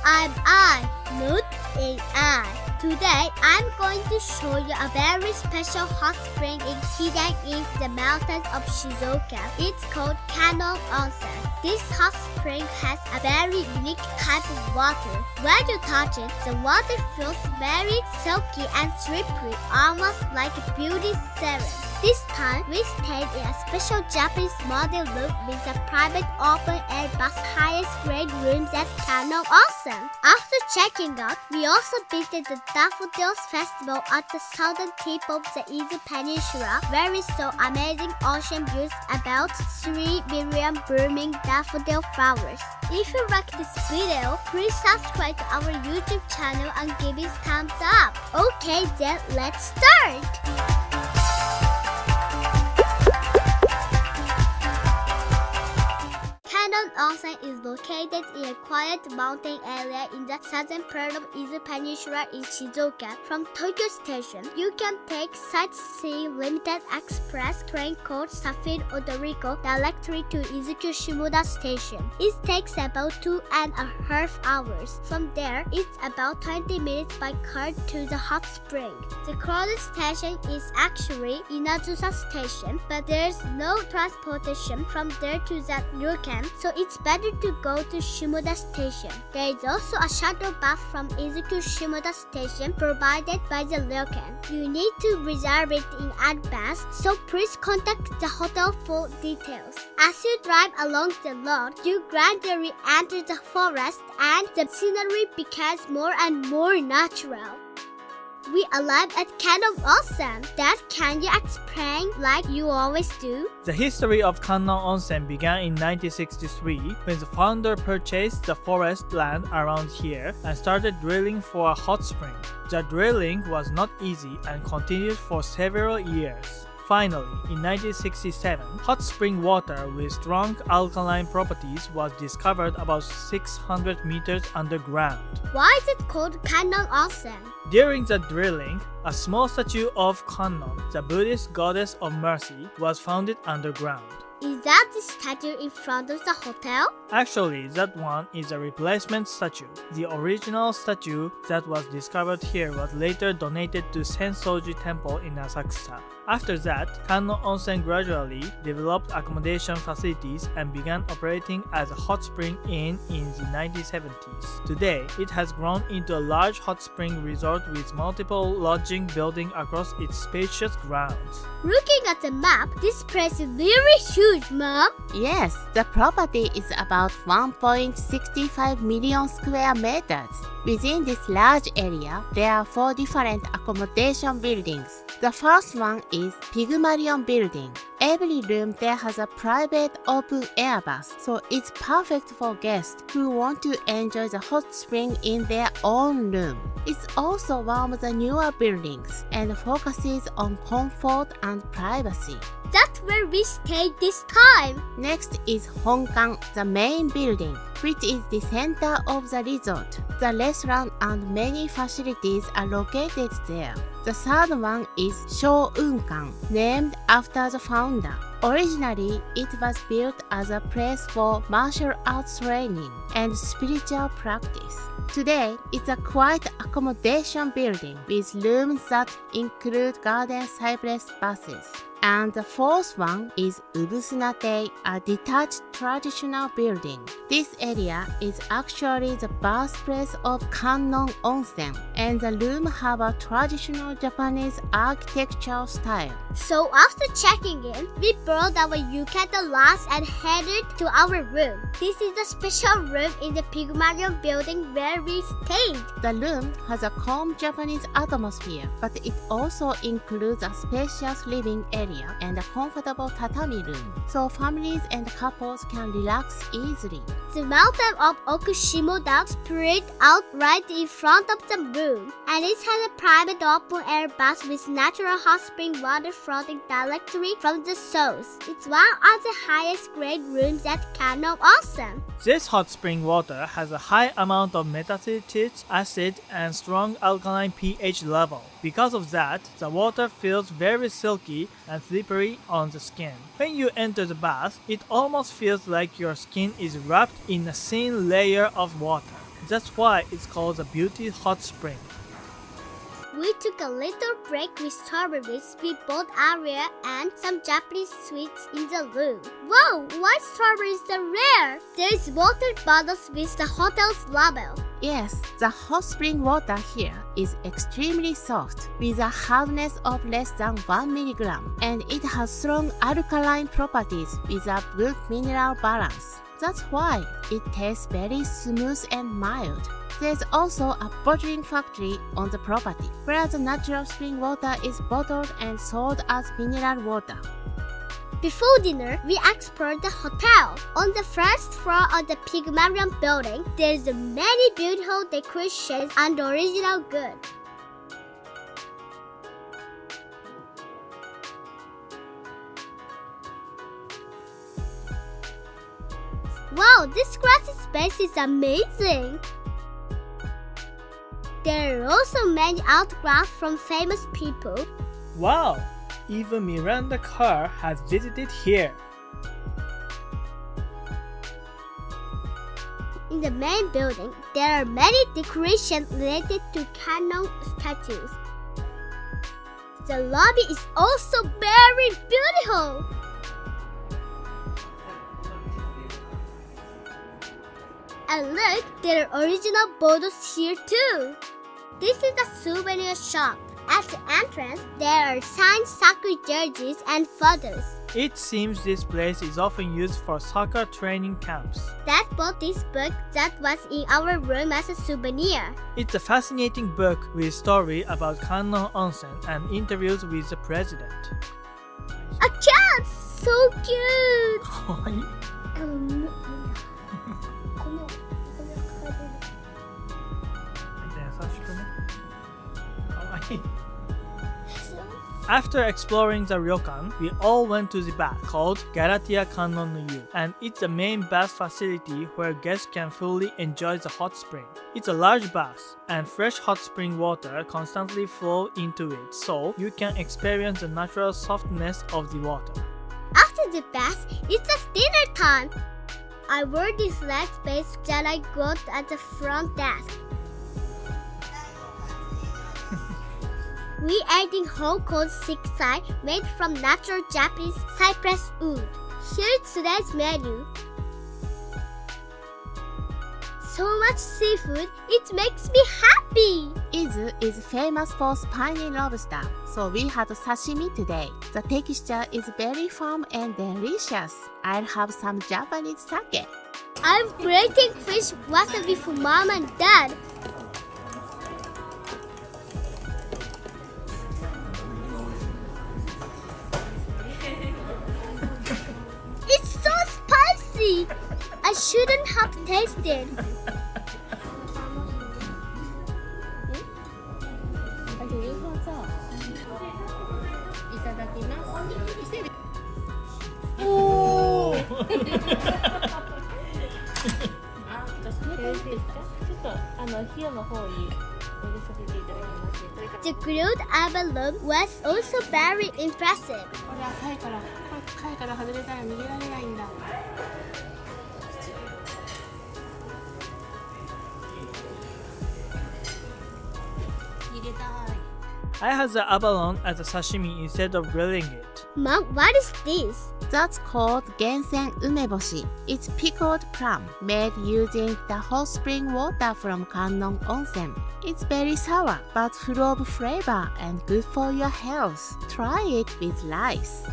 I'm I, not AI. Today, I'm going to show you a very special hot spring hidden in the mountains of Shizuoka. It's called Kannon Onsen. This hot spring has a very unique type of water. When you touch it, the water feels very silky and slippery, almost like a beauty serum. This time, we stayed in a special Japanese model room with a private open-air bus highest grade rooms at Kannon Onsen. After checking out, we also visited the Daffodils Festival at the southern tip of the Izu Peninsula, where we saw amazing ocean views about 3 million blooming daffodil flowers. If you like this video, please subscribe to our YouTube channel and give it a thumbs up. Okay, then let's start! Kannon Onsen is located in a quiet mountain area in the southern part of Izu Peninsula in Shizuoka. From Tokyo Station, you can take sightseeing limited express train called Safir Odoriko directly to Izuku Shimoda Station. It takes about 2.5 hours. From there, it's about 20 minutes by car to the hot spring. The closest station is actually Inazusa Station, but there's no transportation from there to the ryokan, so it's better to go to Shimoda Station. There is also a shuttle bus from Izuku Shimoda Station provided by the ryokan. You need to reserve it in advance, so please contact the hotel for details. As you drive along the road, you gradually enter the forest and the scenery becomes more and more natural. We arrived at Kannon Onsen. Dad, can you explain like you always do? The history of Kannon Onsen began in 1963 when the founder purchased the forest land around here and started drilling for a hot spring. The drilling was not easy and continued for several years. Finally, in 1967, hot spring water with strong alkaline properties was discovered about 600 meters underground. Why is it called Kannon Onsen? During the drilling, a small statue of Kannon, the Buddhist goddess of mercy, was found underground. Is that the statue in front of the hotel? Actually, that one is a replacement statue. The original statue that was discovered here was later donated to Sensoji Temple in Asakusa. After that, Kannon Onsen gradually developed accommodation facilities and began operating as a hot spring inn in the 1970s. Today, it has grown into a large hot spring resort with multiple lodging buildings across its spacious grounds. Looking at the map, this place is really huge, Mom. Yes, the property is about 1.65 million square meters. Within this large area, there are 4 different accommodation buildings. The first one is Pygmalion Building. Every room there has a private open-air bath, so it's perfect for guests who want to enjoy the hot spring in their own room. It's also one of the newer buildings and focuses on comfort and privacy. That's where we stayed this time. Next is Honkan, the main building, which is the center of the resort. The restaurant and many facilities are located there. The third one is Shounkan, named after the founder. Originally, it was built as a place for martial arts training and spiritual practice. Today, it's a quiet accommodation building with rooms that include garden cypress baths. And the fourth one is Ubusunate, a detached traditional building. This area is actually the birthplace of Kannon Onsen, and the rooms have a traditional Japanese architectural style. So after checking in, we brought our yukata lounge and headed to our room. This is the special room in the Pygmalion building where we stayed. The room has a calm Japanese atmosphere, but it also includes a spacious living area and a comfortable tatami room, so families and couples can relax easily. The mountain of Okushimoda spread out right in front of the room, and it has a private open-air bath with natural hot spring water flowing directly from the source. It's one of the highest grade rooms at Kannon Onsen. This hot spring water has a high amount of metacitic acid and strong alkaline pH level. Because of that, the water feels very silky and slippery on the skin. When you enter the bath, it almost feels like your skin is wrapped in a thin layer of water. That's why it's called a beauty hot spring. We took a little break with strawberries. We bought Aria and some Japanese sweets in the room. Wow, why strawberries are rare? There's water bottles with the hotel's label. Yes, the hot spring water here is extremely soft, with a hardness of less than 1 milligram, and it has strong alkaline properties with a good mineral balance. That's why it tastes very smooth and mild. There's also a bottling factory on the property, where the natural spring water is bottled and sold as mineral water. Before dinner, we explored the hotel. On the first floor of the Pygmalion building, there's many beautiful decorations and original goods. Wow, this grassy space is amazing! There are also many autographs from famous people. Wow! Even Miranda Kerr has visited here. In the main building, there are many decorations related to Kannon statues. The lobby is also very beautiful. And look, there are original bottles here too. This is a souvenir shop. At the entrance, there are signed soccer jerseys and photos. It seems this place is often used for soccer training camps. Dad bought this book that was in our room as a souvenir. It's a fascinating book with story about Kannon Onsen and interviews with the president. A cat! So cute! かわいい。優しくね。かわいい。After exploring the ryokan, we all went to the bath called Garatia Kannon no Yu, and it's a main bath facility where guests can fully enjoy the hot spring. It's a large bath, and fresh hot spring water constantly flow into it, so you can experience the natural softness of the water. After the bath, it's dinner time. I wore this leg base that I got at the front desk. We ate in hall called Shiksai, made from natural Japanese cypress wood. Here's today's menu. So much seafood, it makes me happy! Izu is famous for spiny lobster, so we had sashimi today. The texture is very firm and delicious. I'll have some Japanese sake. I'm grating fish wasabi for mom and dad. It's so spicy! I shouldn't have tasted. The grilled abalone was also very impressive. I had the abalone as a sashimi instead of grilling it. Mom, what is this? That's called gensen umeboshi. It's pickled plum made using the hot spring water from Kannon Onsen. It's very sour but full of flavor and good for your health. Try it with rice.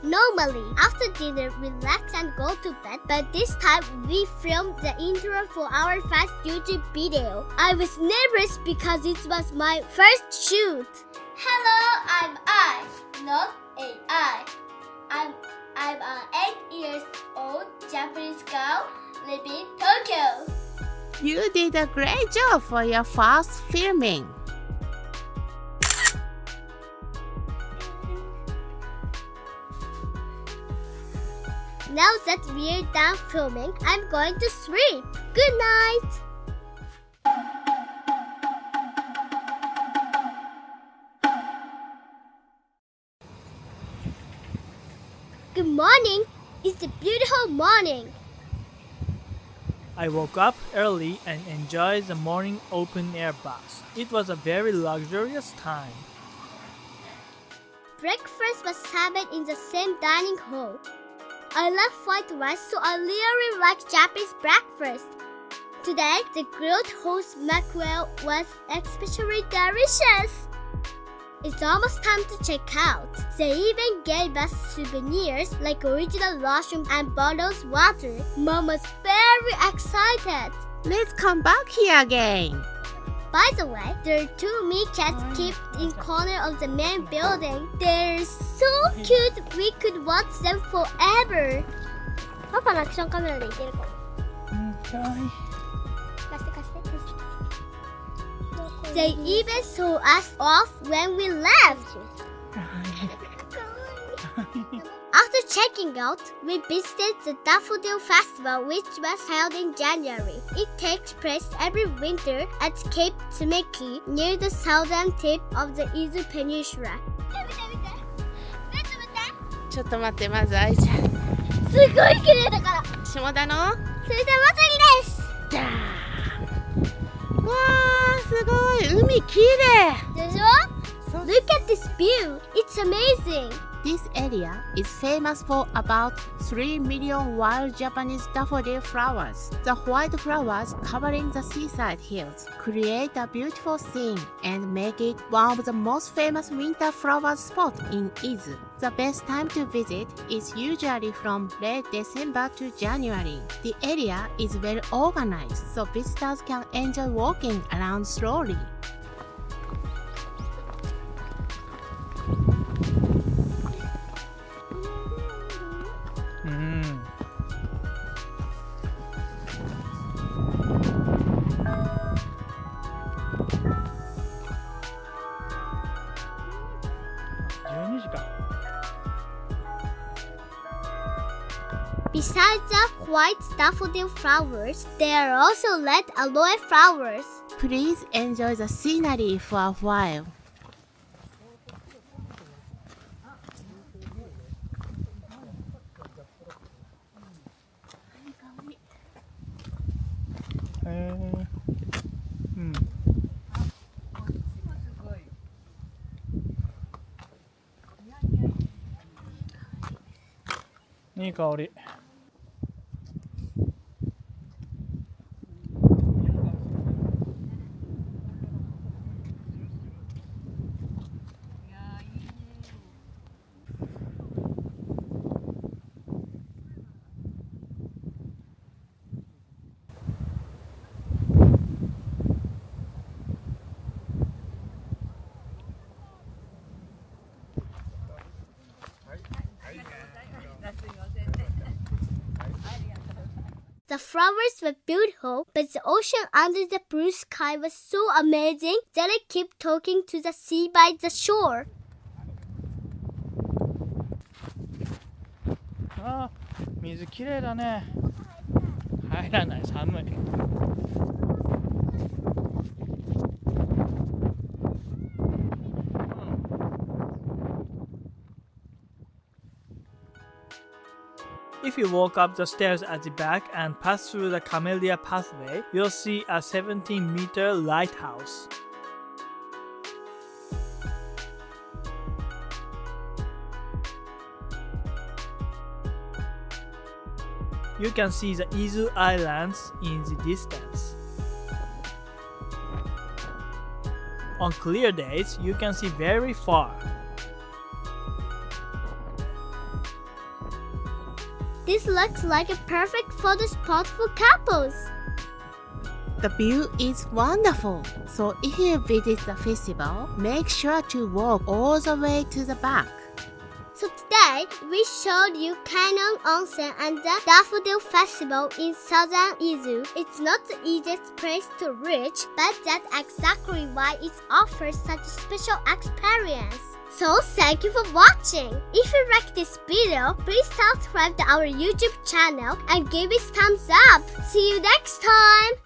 Normally, after dinner, we relax and go to bed, but this time we filmed the intro for our first YouTube video. I was nervous because it was my first shoot. Hello, I'm I, not AI. I'm an 8 years old Japanese girl living in Tokyo. You did a great job for your first filming. Now that we're done filming, I'm going to sleep. Good night. Good morning. It's a beautiful morning. I woke up early and enjoyed the morning open-air bath. It was a very luxurious time. Breakfast was served in the same dining hall. I love white rice, so I really like Japanese breakfast. Today, the grilled horse mackerel was especially delicious. It's almost time to check out. They even gave us souvenirs like original lotion and bottles water. Mom was very excited. Let's come back here again. By the way, there are 2 meerkats kept in corner of the main building. They're so cute, we could watch them forever. パパのアクションカメラでいけるかも。貸して。They even saw us off when we left. After checking out, we visited the Daffodil Festival, which was held in January. It takes place every winter at Cape Tsumeki, near the southern tip of the Izu Peninsula. ちょっと待って、まず愛ちゃん。すごい綺麗だから。下田のそれでまつりです。じゃー。わー、すごい。海綺麗。でしょ? Look at this view. It's amazing. This area is famous for about 3 million wild Japanese daffodil flowers. The white flowers covering the seaside hills create a beautiful scene and make it one of the most famous winter flower spots in Izu. The best time to visit is usually from late December to January. The area is well organized, so visitors can enjoy walking around slowly. Besides the white daffodil flowers, there are also red aloe flowers. Please enjoy the scenery for a while. Mm. いい香り。The flowers were beautiful, but the ocean under the blue sky was so amazing that I kept talking to the sea by the shore. ああ、水きれいだね。入らない、寒い。If you walk up the stairs at the back and pass through the camellia pathway, you'll see a 17-meter lighthouse. You can see the Izu Islands in the distance. On clear days, you can see very far. This looks like a perfect photo spot for couples. The view is wonderful, so if you visit the festival, make sure to walk all the way to the back. So today, we showed you Kannon Onsen and the Daffodil Festival in southern Izu. It's not the easiest place to reach, but that's exactly why it offers such a special experience. So thank you for watching. If you like this video, please subscribe to our YouTube channel and give it thumbs up. See you next time.